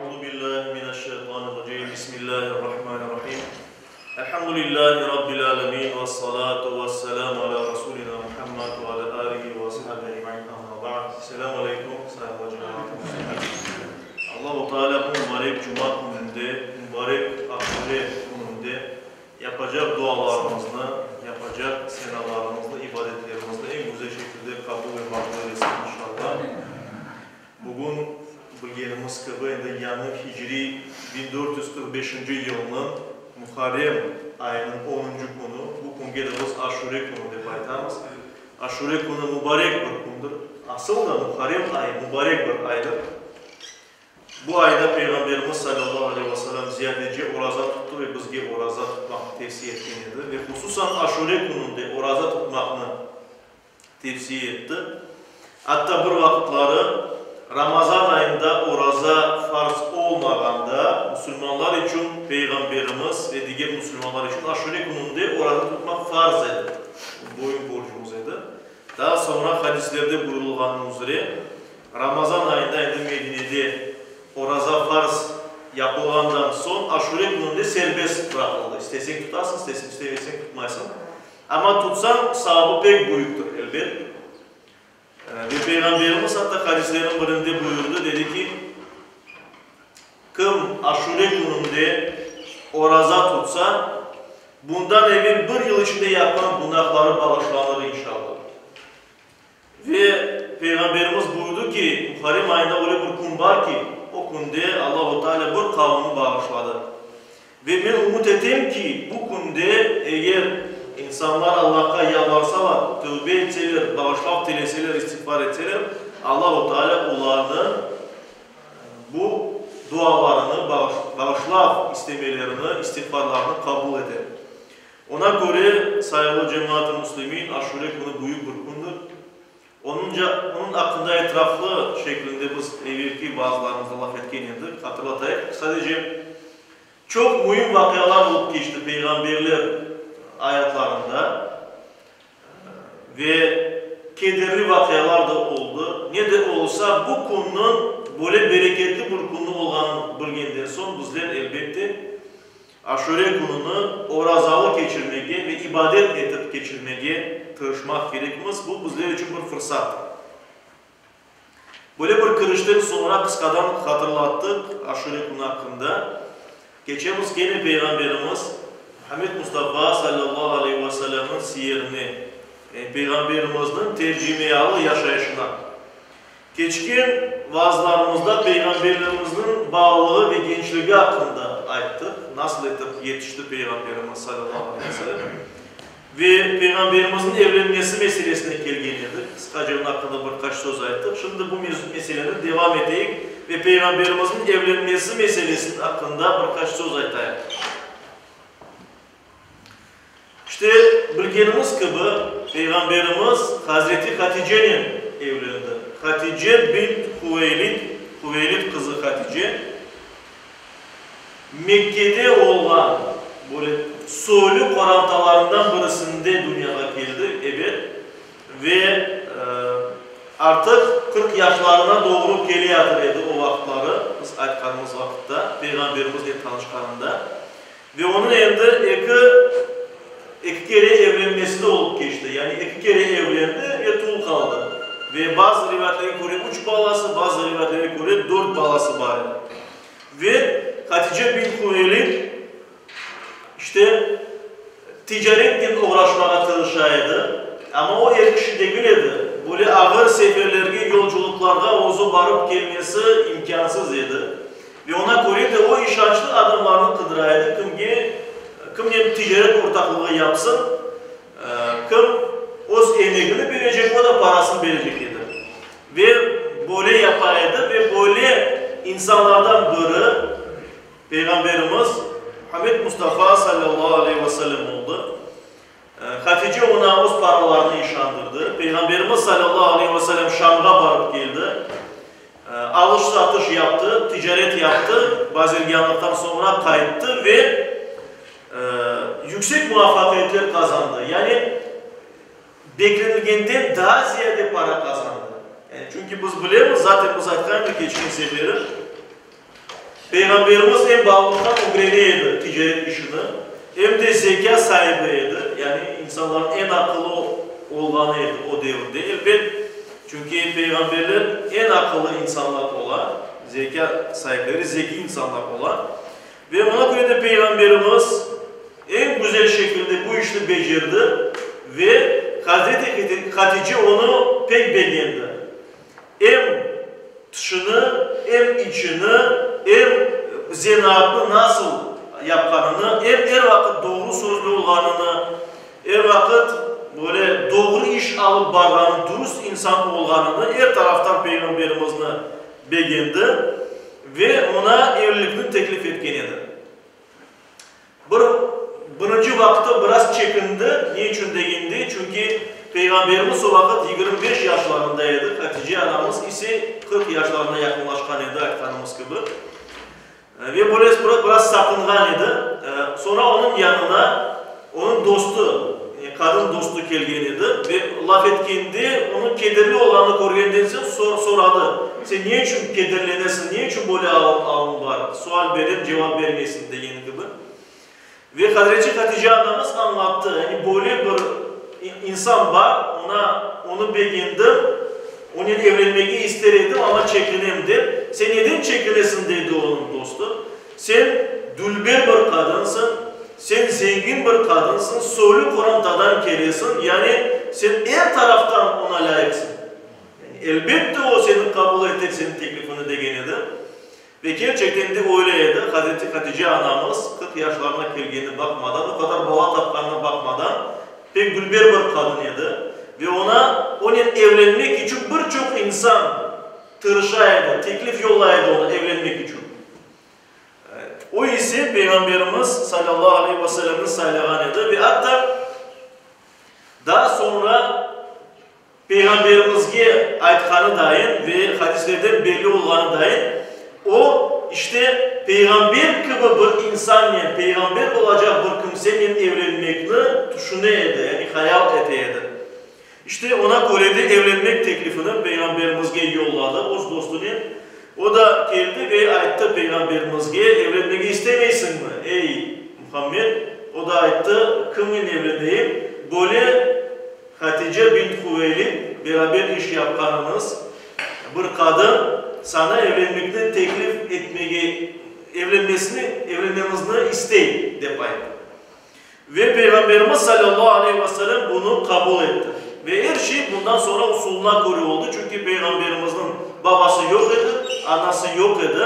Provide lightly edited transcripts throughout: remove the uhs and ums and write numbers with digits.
Euzu billahi mineşşeytanirracim. Bismillahirrahmanirrahim. Elhamdülillahi rabbil alamin ve salatu vesselamu ala rasulina Muhammed ve ala alihi ve ashabihi ecmaîn. Amma ba'd. Selamun aleyküm sayın cemaat. Allah-u Teala bu mübarek cuma gününde, mübarek akşamı gününde yapacak dualarımızla, yapacak senalarımızla, ibadetlerimizle en güzel şekilde kabul ve makbul etsin inşallah. Bugün bildiğimiz gibi yani Hicri 1445. yılının Muharrem ayının 10. günü, bu gün geliriz Aşure günü de baytamız. Aşure günü mübarek bir gündür. Asıl da Muharrem ayı mübarek bir aydır. Bu ayda Peygamberimiz sallallahu aleyhi ve sellem ziyadece oraza tuttu ve bizge oraza tutmak tavsiye ettiğidir. Ve hususan Aşure gününde oraza tutmakını tavsiye etti. Hatta bir vakitleri Ramazan ayında oraza farz olmaganda Müslümanlar için Peygamberimiz ve diğer Müslümanlar için Aşure gününde oraza tutmak farz idi. Boyun borcumuz idi. Daha sonra hadislerde buyurulğan üzere Ramazan ayında Medine'de oraza farz yapılandan son Aşure gününde serbest bırakıldı. İstesen tutarsın, istesen tutmaysın. Ama tutsan sahabı pek büyüktür elbet. Ve Peygamberimiz hatta hadislerin birinde buyurdu, dedi ki kim Aşure gününde oraza tutsa bundan evvel bir yıl içinde yapılan günahları bağışlanır inşallah. Ve Peygamberimiz buyurdu ki Muharrem ayında öyle bir gün var ki o günde Allah-u Teala bir kavmi bağışladı. Ve ben umut ettim ki bu günde eğer İnsanlar Allah'a yalvarsalar, tövbe etseler, bağışlap dileseler, istiğfar etseler, Allah-u Teala onların bu dualarını, bağışlap istemelerini, istiğfarlarını kabul eder. Ona göre sayılı cemaat-ı Müslümin Aşure günü büyük bir gündür. Onun hakkında etraflı şeklinde biz evvelki bazılarımızda laf etkeniydik, hatırlatayım. Sadece çok mühim vakalar olup geçti Peygamberler ayetlerinde ve kederli vakalar da oldu. Ne de olsa bu konunun böyle bereketli bir konu olan bilgenden son bizler elbette Aşure gününü orazalı geçirmeye ve ibadet edip geçirmeye tırışmak gerekmez. Bu bizler için bir fırsat. Böyle bir kırıştan sonra kıskadan hatırlattık Aşure günü hakkında. Geçemiz gene Peygamberimiz Muhammed Mustafa sallallahu aleyhi ve sellem'in siyerini, Peygamberimizin tercümeyalı yaşayışına. Geçkin vaazlarımızda Peygamberimizin bağlılığı ve gençliği hakkında ayttık. Nasıl etip yetişti Peygamberimiz sallallahu aleyhi ve sellem. Ve Peygamberimizin evlenmesi meselesine gelgeniydik. Kısaca onun hakkında birkaç söz ayttık. Şimdi bu meseleden devam edeyim ve Peygamberimizin evlenmesi meselesinin hakkında birkaç söz aytayım. İşte bildiğimiz gibi Peygamberimiz Hazreti Hatice'nin evlendi. Hatice bint Hüveylid kızı Hatice Mekke'de olan böyle soylu korantalarından birisinde dünyaya geldi. Evet. Ve artık 40 yaşlarına doğru geliyordu o vaktları. Biz aytkanımız vakitte Peygamberimizle tanışkanında. Ve onun elinde iki kere evlenmesi de olup geçti. Yani iki kere evlendi ve tul kaldı. Ve bazı rivayetlere göre 3 balası, bazı rivayetlere göre 4 balası var. Ve Hatice bin Hüveylid işte ticaretle uğraşmaya çalışıyordu. Ama o er kişi de bilirdi. Böyle ağır seferlerge, yolculuklarda ozu varıp gelmesi imkansız idi. Ve ona göre de o iş açtı adamlarını kıdıraydı. Kim ticaret ortaklığı yapsın, kim o emeğini verecek, o da parasını verecek idi. Ve böyle yapaydı ve böyle insanlardan biri Peygamberimiz Muhammed Mustafa sallallahu aleyhi ve sellem oldu. Hatice ona o paralarını işandırdı. Peygamberimiz sallallahu aleyhi ve sellem Şam'a varıp geldi. Alış satış yaptı, ticaret yaptı. Bazilganlıktan sonra kayıttı ve yüksek muvaffakiyetler kazandı. Yani beklenildiğinden daha ziyade para kazandı. Yani çünkü biz biliyoruz zaten bu zaten geçen seferi Peygamberimiz hem bağlılıktan öğreniydi ticaret işini, hem de zeka sahibiydi. Yani insanların en akıllı olanıydı o devirde. Elbet çünkü peygamberler en akıllı insanlar olan, zeka sahipleri, zeki insanlar olan ve ona göre de peygamberimiz en güzel şekilde bu işi becerdi ve Hazreti Hatice onu pek beğendi. Hem dışını, hem içini, hem zanaatını nasıl yapkanını, hem her vakit doğru sözlü olanını, her vakit böyle doğru iş alıp barganı, dürüst insan olganını her taraftan peygamberimizini beğendi ve ona evlilikini teklif etken edi. Birinci vakitte biraz çekindi. Niçin degindi? Çünkü peygamberimiz o vakit 25 yaşlarındaydı. Hatice anamız ise 40 yaşlarına yakınlaşkan idi, aytkanımız gibi. Ve biraz sakıngan idi. Sonra onun yanına onun dostu, kadın dostu kelgen idi ve laf etkendi, onun kederli olanı görgenden soradı. Sen niye için kederlenesin, niye için böyle alın var? Sual verin, cevap vermesin deyen gibi. Ve Hazreti Hatice anamız anlattı. Yani böyle bir insan var, onu beğendim, onunla evlenmeyi isterdim ama çekinemdim. Sen neden çekinesin dedi onun dostu. Sen dülber bir kadınsın, sen zengin bir kadınsın, soylu Kur'an'dan geliyorsun. Yani sen her taraftan ona layıksın. Yani elbette o senin kabul edecek, senin teklifini de genedi. Ve gerçekten de öyleydi. Hazreti Hatice anamız 40 yaşlarına geldiğine bakmadan, o kadar baba tapkanına bakmadan pek dülber bir kadınıydı. Ve onun evlenmek için birçok insan tırışaydı, teklif yollaydı ona evlenmek için. O ise Peygamberimiz sallallahu aleyhi ve sellem'in saylaganıydı ve hatta daha sonra Peygamberimizge aytkanı dair ve hadislerden belli olanı dair o işte peygamber gibi bir insan yani peygamber olacak bir kimsenin evlenmekini düşüneydi, yani hayal edeydi. İşte ona göre de evlenmek teklifini peygamberimizge yolladı, o dostunu. O da geldi ve ayıttı peygamberimizge evlenmeyi istemeysin mi? Ey Muhammed, o da ayıttı kimin evleneyim? Böyle Hatice bint Hüveylid beraber iş yapkanınız bir kadın sana evlenmekte teklif etmeyi, evlenmemizni isteyin deyip ayıttı. Ve Peygamberimiz sallallahu aleyhi ve sellem bunu kabul etti. Ve her şey bundan sonra usuluna göre oldu. Çünkü Peygamberimizin babası yok idi, anası yok idi.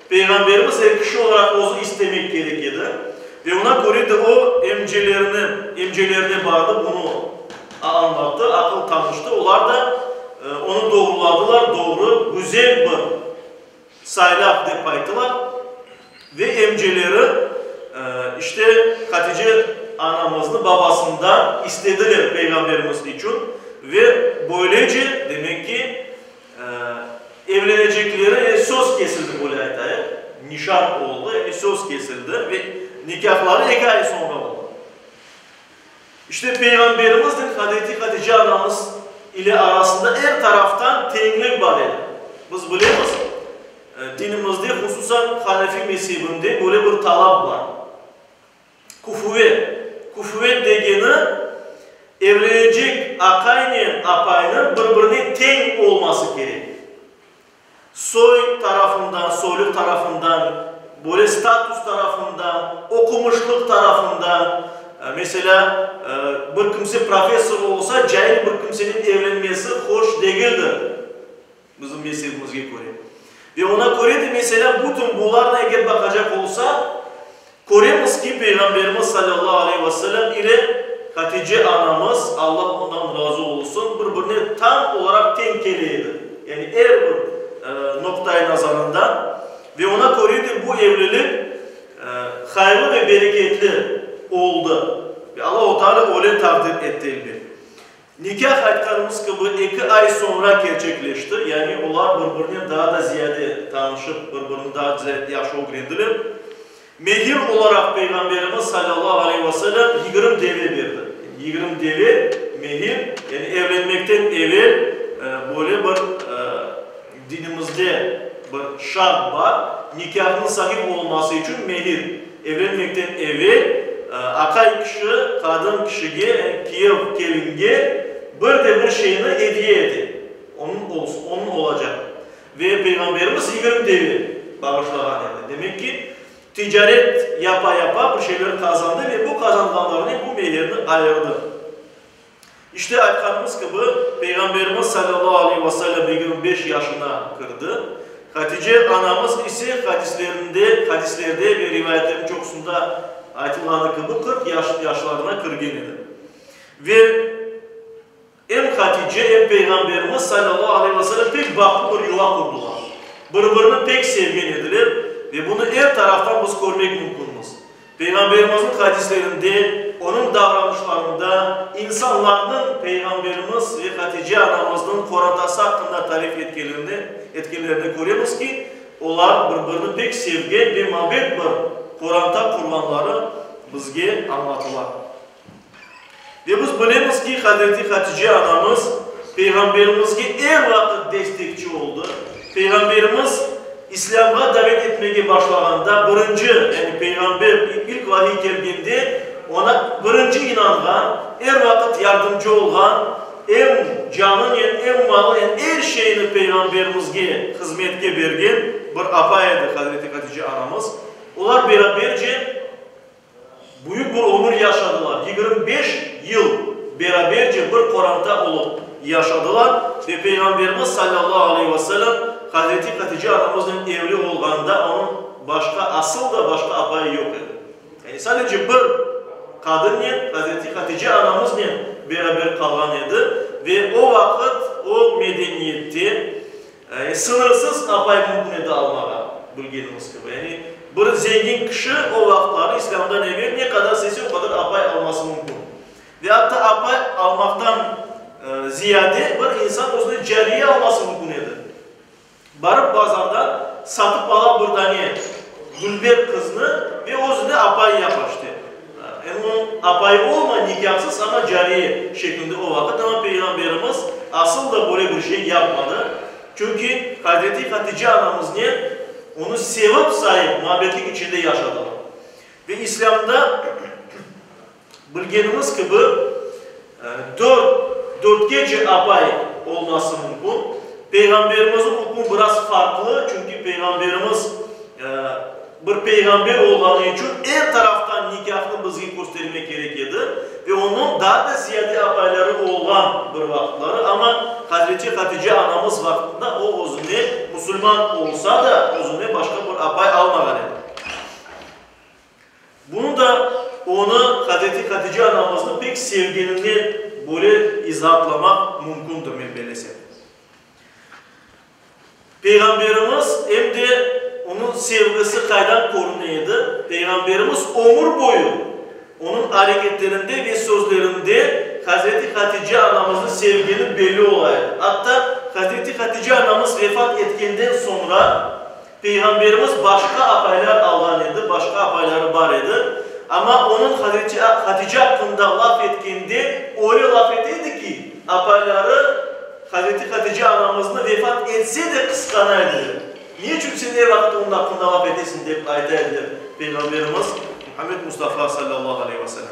Peygamberimiz her kişi olarak onu istemek gerekirdi. Ve ona göre de o emcelerine vardı, bunu anlattı, akıl tanıştı. Onlar da onu doğruladılar, doğru, güzel bir saylak deyip ayttılar. Ve emceleri işte Hatice anamızın babasından istediler Peygamberimiz için. Ve böylece demek ki evlenecekleri söz kesildi bu ayetaya. Nişan oldu, söz kesildi ve nikahları 2 ay sonra oldu. İşte Peygamberimizin Hazreti Hatice anamız ile arasında her taraftan tenglik var idi. Biz biliyoruz, dinimizde hususan Hanefi mezhebinde böyle bir talep var. Kufuvvet degeni evlenecek akayla apayının birbirine teng olması gerek. Soy tarafından, soyluk tarafından, böyle status tarafından, okumuşluk tarafından, mesela bir kimse profesör olsa cahil bir kimsenin evlenmesi hoş değildir. Bizim mezhebimizge göre. Ve ona göre de mesela bütün bunlarla eğer bakacak olsa göremiz ki Peygamberimiz sallallahu aleyhi ve sellem ile Hatice anamız Allah ondan razı olsun birbirine tam olarak tenkeliydi. Yani her bir noktayı nazarından ve ona göre de bu evlilik hayırlı ve bereketli oldu. Ve Allah-u Teala öyle takdir etti. Nikah aytkanımız gibi 2 ay sonra gerçekleşti. Yani onlar birbirine daha da ziyade tanışıp birbirine daha ziyade yaxşı öğrendiler. Mehir olarak Peygamberimiz sallallahu aleyhi ve sellem 20 deve verdi. 20 deve mehir, yani evlenmekten evvel böyle bir dinimizde bir şart var. nikahının sahip olması için mehir, evlenmekten evvel akay kişi, kadın kişiye, kiyev kelinge bir şeyini hediye edi. Onun olacak. Ve Peygamberimiz 20 devi bağışlayan yani. Demek ki ticaret yapa bir şeyler kazandı ve bu kazananlarını bu mehirini ayırdı. İşte aytkanımız gibi Peygamberimiz sallallahu aleyhi ve sellem 25 yaşına kırdı. Hatice anamız ise hadislerde ve rivayetlerin çokusunda aytılanı gibi 40 yaşlarına kırgın idi. Ve hem Hatice hem Peygamberimiz sallallahu aleyhi ve sellem pek baklı bir yuva kurdular. Birbirini pek sevgin edilir ve bunu her taraftan biz görmek mümkünüz. Peygamberimizin hadislerinde, onun davranışlarında insanların Peygamberimiz ve Hatice anamızın koratası hakkında tarif etkilerini görüyoruz ki onlar birbirini pek sevgen ve muhabbet bir koranta kurbanları bizge anlatılar. Ve biz bilemiz ki Hazreti Hatice anamız Peygamberimizge her vakit destekçi oldu. Peygamberimiz İslam'a davet etmeye başlaganda yani Peygamber ilk vahiy geldiğinde ona birinci inangan, her vakit yardımcı olan, hem canın, hem malın, her şeyini Peygamberimizge hizmetke bergen bir apaydı Hazreti Hatice anamız. Onlar beraberce büyük bir ömür yaşadılar. 25 yıl beraberce bir koranta olup yaşadılar ve Peygamberimiz sallallahu aleyhi ve sellem Hazreti Hatice anamızın evli olganda onun başka apayı yok idi. Yani sadece bir kadın Hazreti Hatice anamızla beraber kalan idi ve o vakit o medeniyette sınırsız apay mümkün edi almağa bildiğiniz gibi. Yani bir zengin kişi o vaktları İslam'dan evvel ne kadar sesi o kadar apay alması mümkün. Ve hatta apay almaktan ziyade bir insan özüne cariye alması mümkün edi. Barıp pazardan satıp alan bir tane gülber kızını ve özüne apay yapaştı. Yani onun apayı olmayan nikahsız ama cariye şeklinde o vakit ama Peygamberimiz asıl da böyle bir şey yapmadı. Çünkü Hazreti Hatice anamız onu sevip sahip muhabbetlik içinde yaşadılar. Ve İslam'da bilgenimiz gibi dört gece apay olması mümkün. Peygamberimizin hukmu biraz farklı çünkü Peygamberimiz bir peygamber olduğu için her taraftan nikahını bize göstermek gerekiyordu ve onun daha da ziyade apayları olan bir vaktları ama Hazreti Hatice anamız vaktinde o özüne Müslüman olsa da özüne başka bir apay almadan edi. Bunu da onu Hazreti Hatice anamızın pek sevgilini böyle izahatlamak mümkündür belirse. Peygamberimiz hem de onun sevgisi kaydan korunuyordu. Peygamberimiz ömür boyu onun hareketlerinde ve sözlerinde Hazreti Hatice anamızın sevginin belli olaydı. Hatta Hazreti Hatice anamız vefat etkinden sonra Peygamberimiz başka apaylar alganıydı, başka apayları var idi. Ama onun Hazreti Hatice hakkında laf etkiinde öyle laf edildi ki apayları Hazreti Hatice anamızın vefat etse de kıskanaydı. Niye? Çünkü sen her vakit onun hakkında laf edesin deyip ayetlerdi Peygamberimiz Muhammed Mustafa sallallahu aleyhi ve sellem.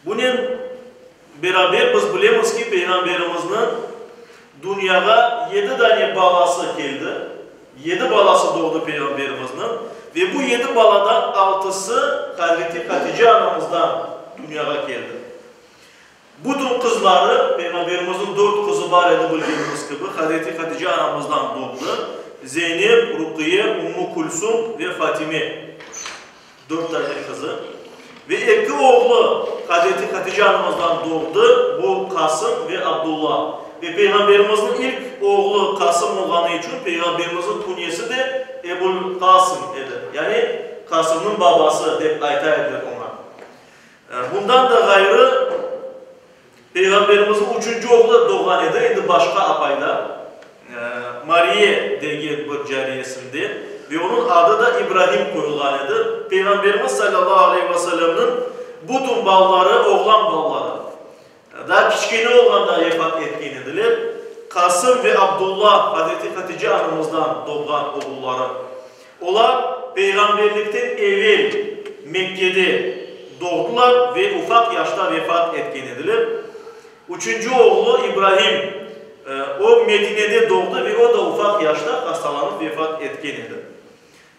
Bunun beraber biz bilemiz ki Peygamberimizin dünyaya 7 tane balası geldi. 7 balası doğdu Peygamberimizin ve bu 7 baladan 6'sı Hazreti Hatice anamızdan dünyaya geldi. Bütün kızları, Peygamberimizin 4 kızı var idi bildiğimiz gibi Hazreti Hatice anamızdan doğdu. Zeynep, Rukiye, Ummu Kulsum ve Fatime. 4 tane kızı. Ve 2 oğlu Hazreti Hatice anamızdan doğdu. Bu Kasım ve Abdullah. Ve Peygamberimizin ilk oğlu Kasım olduğu için Peygamberimizin kunyesi de Ebul Kasım idi. Yani Kasım'ın babası deyip ayetler ona. Bundan da gayrı Peygamberimizin 3. oğlu doğan idi. Şimdi başka apayda Mariye degen bir cariyesinde ve onun adı da İbrahim koyulan idi. Peygamberimiz sallallahu aleyhi ve sellem'in bütün balları oğlan balları. Daha kiçkene olganda vefat etken idiler. Kasım ve Abdullah Hazreti Hatice anamızdan doğan oğulları. Onlar peygamberlikten evvel Mekke'de doğdular ve ufak yaşta vefat etkendiler. Üçüncü oğlu İbrahim, o Medine'de doğdu ve o da ufak yaşta hastalanıp vefat etkendiler.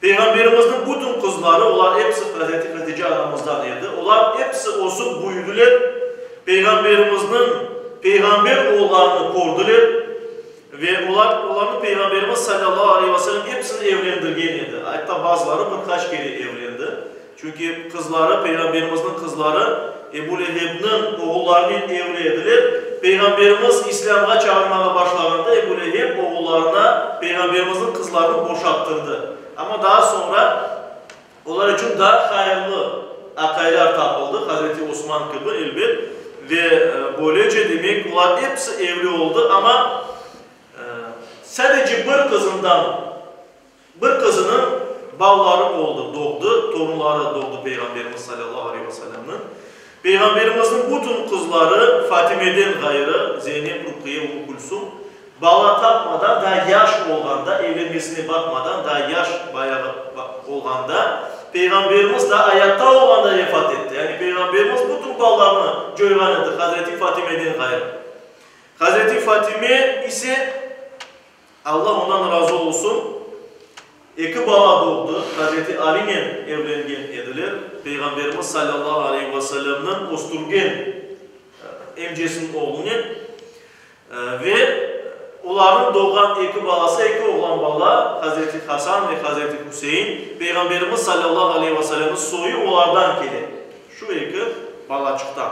Peygamberimizin bütün kızları, onlar hepsi Hazreti Hatice anamızdan idi. Onlar hepsi olsun buyurdular. Peygamberimizin peygamber oğullarını kordular. Ve onların Peygamberimiz sallallahu aleyhi ve sellem hepsini evlendirgeniydi. Hatta bazıları birkaç kere evlendi. Çünkü kızları, Peygamberimizin kızları Ebu Leheb'nin oğullarını evlendiler. Peygamberimiz İslam'a çağırmaya başladığında Ebu Leheb oğullarına Peygamberimizin kızlarını boşalttırdı. Ama daha sonra onlar için daha hayırlı akaylar tapıldı. Hazreti Osman gibi elbet. Ve böylece demek onlar hepsi evli oldu ama sadece bir kızının balları oldu, doğdu, torunları doğdu Peygamberimiz sallallahu aleyhi ve sellem'in. Peygamberimizin bütün kızları Fatime'den gayrı, Zeynep, Rukiye, Umm Kulsum, bala tapmadan, daha yaş olganda, evlenmesine bakmadan, daha yaş bayağı olganda, Peygamberimiz de hayatta olganda vefat etti. Yani Peygamberimiz bütün ballarını cöyganıdı Hazreti Fatime'den gayrı. Hazreti Fatime ise Allah ondan razı olsun. İki baba doğdu. Hazreti Ali'nin evlengen edilir. Peygamberimiz sallallahu aleyhi ve sellem'in Osturgen emcesinin oğlunun ve onların doğan iki balası, iki oğlan bala Hazreti Hasan ve Hazreti Hüseyin. Peygamberimiz sallallahu aleyhi ve sellem'in soyu onlardan gele. Şu iki balacıktan.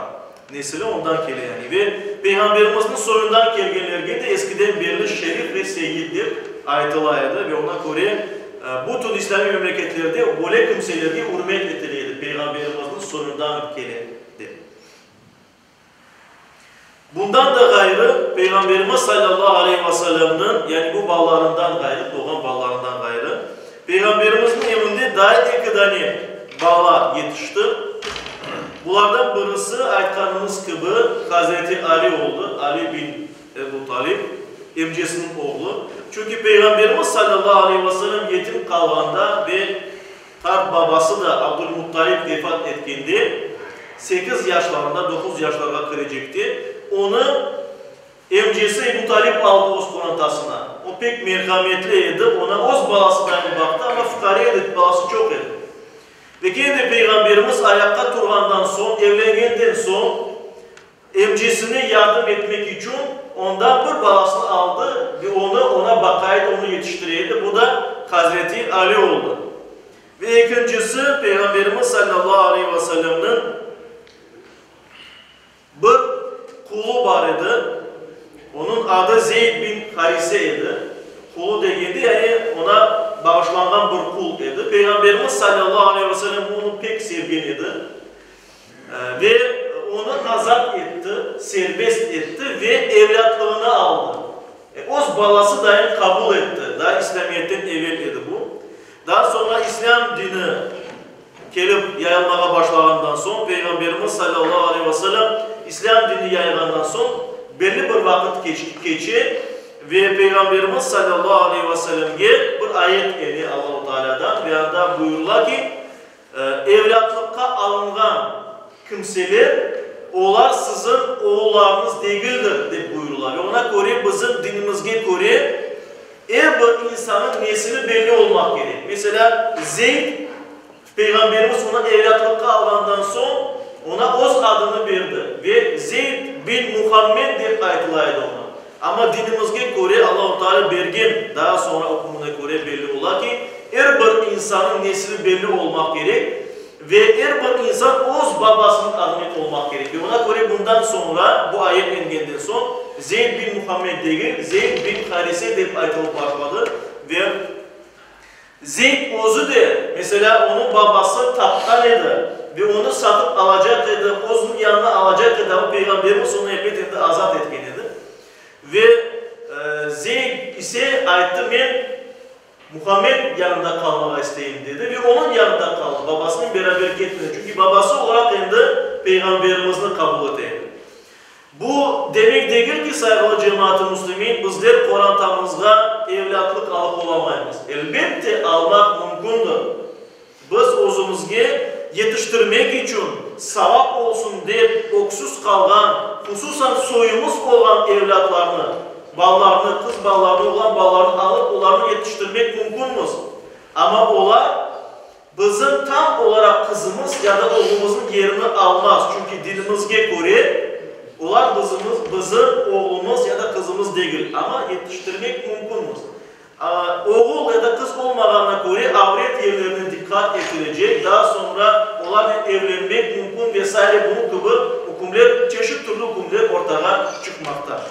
Nesili ondan gele yani. Ve Peygamberimizin soyundan gelgenlerge de eskiden beri şerif ve seyyiddir. Ayetlaydı ve ona göre bütün İslami memleketlerde böyle kimselerge hürmet edilirdi. Peygamberimizin soyundan geldi. Bundan da gayrı Peygamberimiz sallallahu aleyhi ve sellem'in yani bu ballarından gayrı, doğan ballarından gayrı Peygamberimizin evinde daha iki tane bala yetişti. Bunlardan birisi aytkanımız gibi Hazreti Ali oldu. Ali bin Ebu Talib, emcesinin oğlu. Çünkü Peygamberimiz sallallahu aleyhi ve sellem yetim kalganda ve babası da Abdülmuttalib vefat etkendi. 8 yaşlarında, 9 yaşlarına kıracaktı. Onu emcesi Ebu Talib aldı öz konatasına. O pek merhametliydi. Ona öz balasından baktı ama fıkariydi, balası çok idi. Ve kendi Peygamberimiz ayakta durgandan son, evlengenden son emcisine yardım etmek için ondan bir balasını aldı ve ona bakaydı, onu yetiştireydi. Bu da Hazreti Ali oldu. Ve ikincisi Peygamberimiz sallallahu aleyhi ve sellem'in bir kulu var idi. Onun adı Zeyd bin Harise idi. Kulu degiydi yani ona bağışlanan bir kul idi. Peygamberimiz sallallahu aleyhi ve sellem onu pek sevgen idi. Ve onu azat etti, serbest etti ve evlatlığını aldı. O balası dahi kabul etti. Daha İslamiyet'ten evvel idi bu. Daha sonra İslam dini gelip yayılmaya başlayandan son Peygamberimiz sallallahu aleyhi ve sellem İslam dini yayılandan son belli bir vakit geçti ve Peygamberimiz sallallahu aleyhi ve sellem'e bir ayet geldi Allah-u Teala'dan ve anda buyururlar ki evlatlıkka alıngan kimseler onlar sizin oğullarınız değildir deyip buyururlar. Ve ona göre bizim dinimizge göre her bir insanın nesli belli olmak gerek. Mesela Zeyd Peygamberimiz ona evlatlıkka algandan son ona öz adını verdi ve Zeyd bin Muhammed deyip aytılaydı ona. Ama dinimizge göre Allah-u Teala bergen daha sonra okumuna göre belli ola ki her bir insanın nesli belli olmak gerek ve her bir insan öz babasının adını olmak gerek. Ve ona göre bundan sonra bu ayet engenden son Zeyd bin Muhammed değil Zeyd bin Harise deyip aytılıp başladı ve Zeyd özü de mesela onun babası taptan idi ve onu satıp alacak idi, onun yanına alacak idi ama Peygamberimiz onu elbette azat etken idi. Ve Zeyd ise ayıttı ben Muhammed yanında kalmak isteyeyim dedi ve onun yanında kaldı. Babasının beraber gitmedi. Çünkü babası olarak hem de Peygamberimizin kabul edildi. Bu demek değil ki saygılı cemaat-i müslimin bizler Kur'an-tamızga evlatlık alıp olamayız. Elbette almak mümkündür. Biz özümüzge yetiştirmek için savap olsun deyip oksuz kalgan, hususan soyumuz olan evlatlarını, ballarını, kız ballarını olan ballarını alıp onlarını yetiştirmek mümkünmüz. Ama onlar bizim tam olarak kızımız ya da oğlumuzun yerini almaz. Çünkü dinimizge göre onlar bizim oğlumuz ya da kızımız değil. Ama yetiştirmek mümkünmüz. Oğul ya da kız olmadığına göre avret yerlerine dikkat edilecek. Daha sonra onlarla evlenmek mümkün vesaire bunun gibi hükümler, çeşit türlü hükümler ortaya çıkmakta.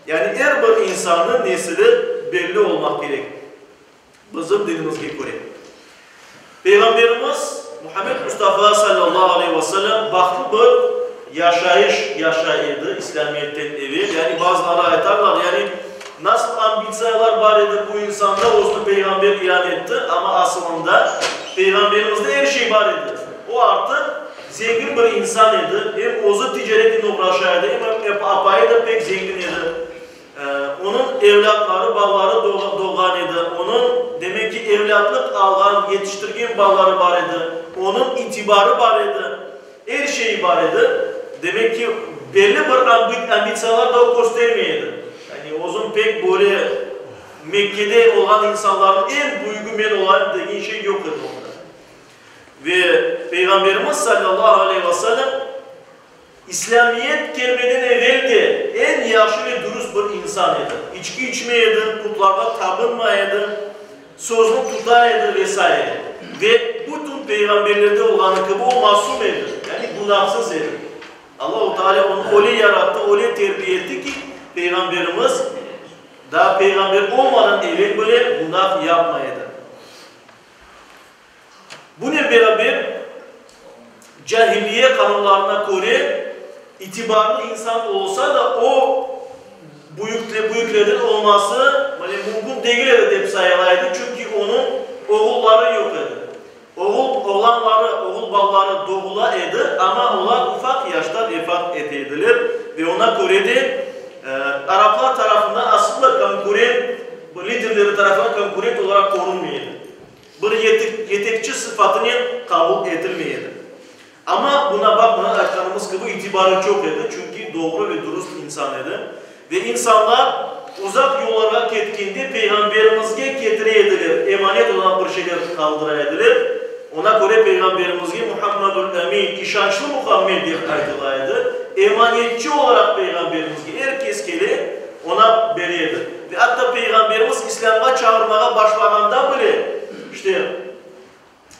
Yani her bir insanın nesli belli olmak gerek. Bizim dinimizge göre. Peygamberimiz Muhammed Mustafa sallallahu aleyhi ve sellem baklı bir yaşayış yaşayırdı İslamiyet'ten evvel. Yani bazıları aytarlar yani nasıl ambisiyalar var idi bu insanda olsun peygamber ilan etti ama aslında peygamberimizde her şey var idi. O artık zengin bir insan idi. Hem ozu ticaretle uğraşaydı hem apayı da pek zengin idi. Onun evlatları, balları doğan idi. Onun demek ki evlatlık algan, yetiştirgen balları var idi. Onun itibarı var idi. Her şeyi var idi. Demek ki belli bir ambisiyalar da o göstermeydi. Yani o zaman pek böyle Mekke'de olan insanların en büyük olan dediğin şey yok idi onda. Ve Peygamberimiz sallallahu aleyhi ve sellem İslamiyet gelmeden evvel de en yaşlı ve dürüst bir insanıydı. İçki içmeydi, putlarla tapınmaydı, sözünü tutaydı vesaire. Ve bütün peygamberlerde olan ki bu masum idi. Yani günahsız idi. Allah-u Teala onu öyle yarattı, öyle terbiye etti ki peygamberimiz daha peygamber olmadan evvel böyle günah yapmaydı. Bununla beraber cahiliye kanunlarına göre itibarlı insan olsa da o büyüklerden olması mümkün değil edip sayılaydı. Çünkü onun oğulları yok idi. Oğul balları doğula idi ama onlar ufak yaşta vefat edilir ve ona göre de Araplar tarafından aslında konkurent, liderleri tarafından konkurent olarak korunmuyordu. Bir yetekçi sıfatını kabul edilmiyordu. Ama buna bakmadan ayetlerimiz gibi itibarı çok idi. Çünkü doğru ve dürüst insan idi. Ve insanlar uzak yollara gittiğinde peygamberimizge getire edilir. Emanet olan bir şeyler kaldıra edilir. Ona göre peygamberimizge Muhammedul Emin, işançlı Muhammed diye kaydılaydı. Emanetçi olarak peygamberimizge herkes geli ona beriyedir. Ve hatta peygamberimiz İslam'a çağırmaya başladığında bile işte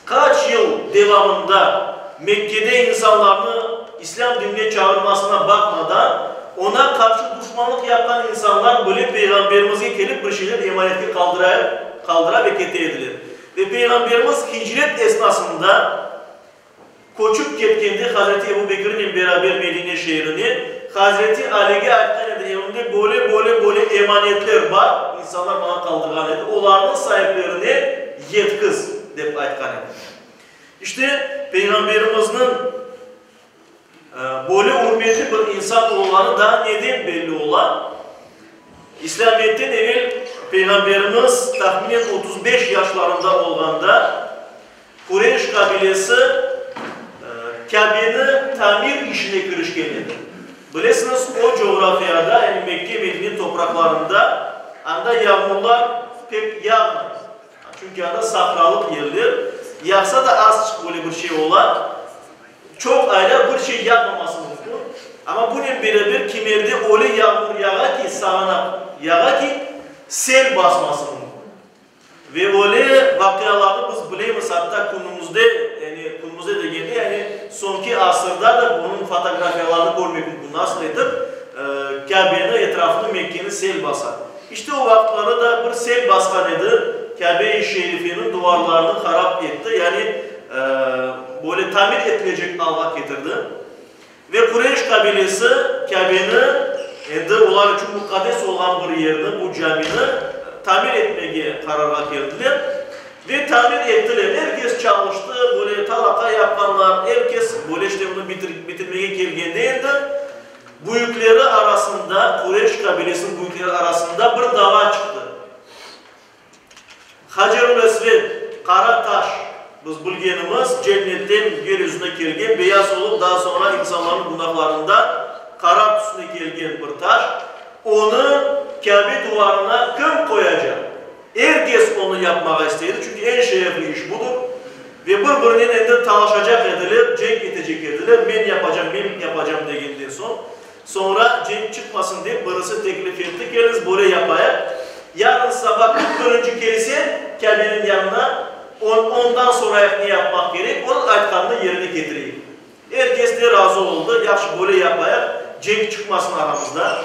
kaç yıl devamında Mekke'de insanlarını İslam dinine çağırmasına bakmadan ona karşı düşmanlık yapan insanlar böyle peygamberimize gelip bir şeyler emaneti kaldıra ve kete edilir. Ve peygamberimiz hicret esnasında koçup gittiğinde Hazreti Ebu Bekir'in beraber Medine şehrini Hazreti Ali'ye aytkan edi. Evinde böyle emanetler var. İnsanlar bana kaldırgan edi. Onların sahiplerini yetkiz deyip aytkan edi. İşte peygamberimizin böyle hürmetli bir insan olanı da neden belli olan? İslamiyet'ten evvel peygamberimiz tahminen 35 yaşlarında olduğunda Kureyş kabilesi Kabe'nin tamir işine girişkendir. Bilirsiniz o coğrafyada yani Mekke Medine topraklarında anda yağmurlar pek yağmaz. Çünkü anda sahralık yerler. Yağsa da az böyle bir şey olan çok aylar bir şey yapmaması mümkün. Ama bunun beraber kimerde öyle yağmur yağa ki sağanak yağa ki sel basması mümkün. Ve böyle vakalarda biz bilemiz hatta günümüzde de geldi yani sonki asırda da bunun fotoğrafyalarını görmek mümkün. Nasıl edip Kabe'nin etrafını Mekke'nin sel basar. İşte o vaktlarda da bir sel baskan edi. Kabe-i Şerife'nin duvarlarını harap etti. Yani böyle tamir edilecek Allah getirdi. Ve Kureyş kabilesi Kabe'nin onlar için mukaddes olan bir yerde bu camini tamir etmeye karara geldiler. Ve tamir ettiler. Herkes çalıştı. Böyle talaka yapanlar, herkes böyle işte bunu bitirmeye geldiğinde büyükleri arasında, Kureyş kabilesinin büyükleri arasında bir dava çıktı. Hacerul Esved, kara taş, biz bilgenimiz cennetten yeryüzüne kelgen, beyaz olup daha sonra insanların günahlarında kara tüsüne kelgen bir taş. Onu Kabe duvarına kim koyacak? Herkes onu yapmaya istedi çünkü en şerefli iş budur. Ve birbirinin elinde tanışacak edilir, cenk edecek edilir. Ben yapacağım degenden sonra cenk çıkmasın diye birisi teklif etti. Geliniz böyle yapayım. Yarın sabah birinci gelirse Kabe'nin yanına ondan sonra ne yapmak gerek? Onun aytkanını yerine getireyim. Herkes de razı oldu. Yaxşı böyle yapayım. Cenk çıkmasın aramızda.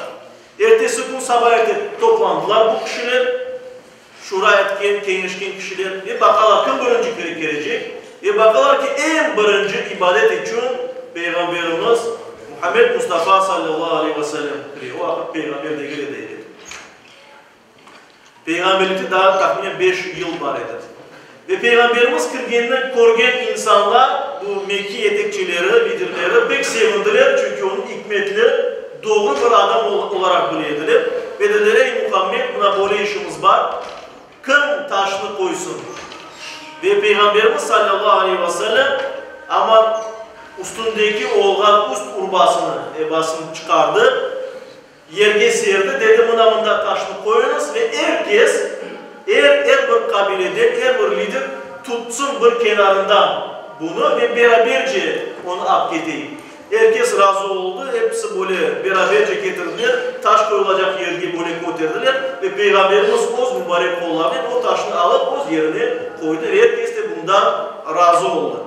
Ertesi gün sabah toplandılar bu kişiler. Şura etken, kenişken kişiler. Bakarlar kim birinci gelecek? Bakarlar ki en birinci ibadet için Peygamberimiz Muhammed Mustafa sallallahu aleyhi ve sellem kırıyor. O vakit Peygamber de geldi. Peygamberlikte daha tahminen 5 yıl var eder. Ve Peygamberimiz kırgeninden korgen insanlar bu Mekki yetekçileri, liderleri pek sevindiler. Çünkü onun hikmetli, doğru bir adam olarak bilirdiler. Ve dediler ey Muhammed buna böyle işimiz var. Kim taşını koysun? Ve Peygamberimiz sallallahu aleyhi ve sellem ama üstündeki olgan üst urbasını, ebasını çıkardı. Yerge serdi, dedi buna taşını koyunuz ve herkes, her bir kabilede, her bir lider tutsun bir kenarından bunu ve beraberce onu akdedeyim. Herkes razı oldu, hepsi böyle beraberce getirdiler, taş koyulacak yerge böyle götürdüler ve Peygamberimiz o mübarek kollarıyla o taşını alıp o yerine koydu ve herkes de bundan razı oldu.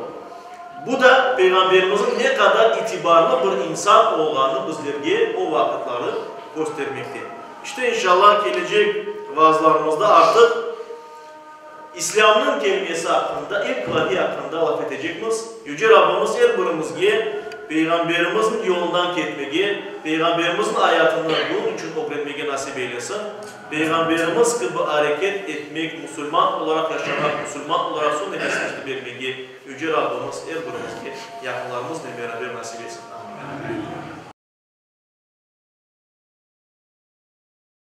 Bu da Peygamberimizin ne kadar itibarlı bir insan olduğunu bizlerge o vakitleri göstermekte. İşte inşallah gelecek vaazlarımızda artık İslam'ın kelimesi hakkında, ilk vahiy hakkında laf edeceğimiz. Yüce Rabbimiz her birimizge Peygamberimizin yolundan gitmeye, Peygamberimizin hayatından bunun için öğrenmeye nasip eylesin. Peygamberimiz gibi hareket etmek, Müslüman olarak yaşamak, Müslüman olarak son nefesini vermeye Yüce Rabbimiz her birimizge yakınlarımızla beraber nasip etsin. Amin.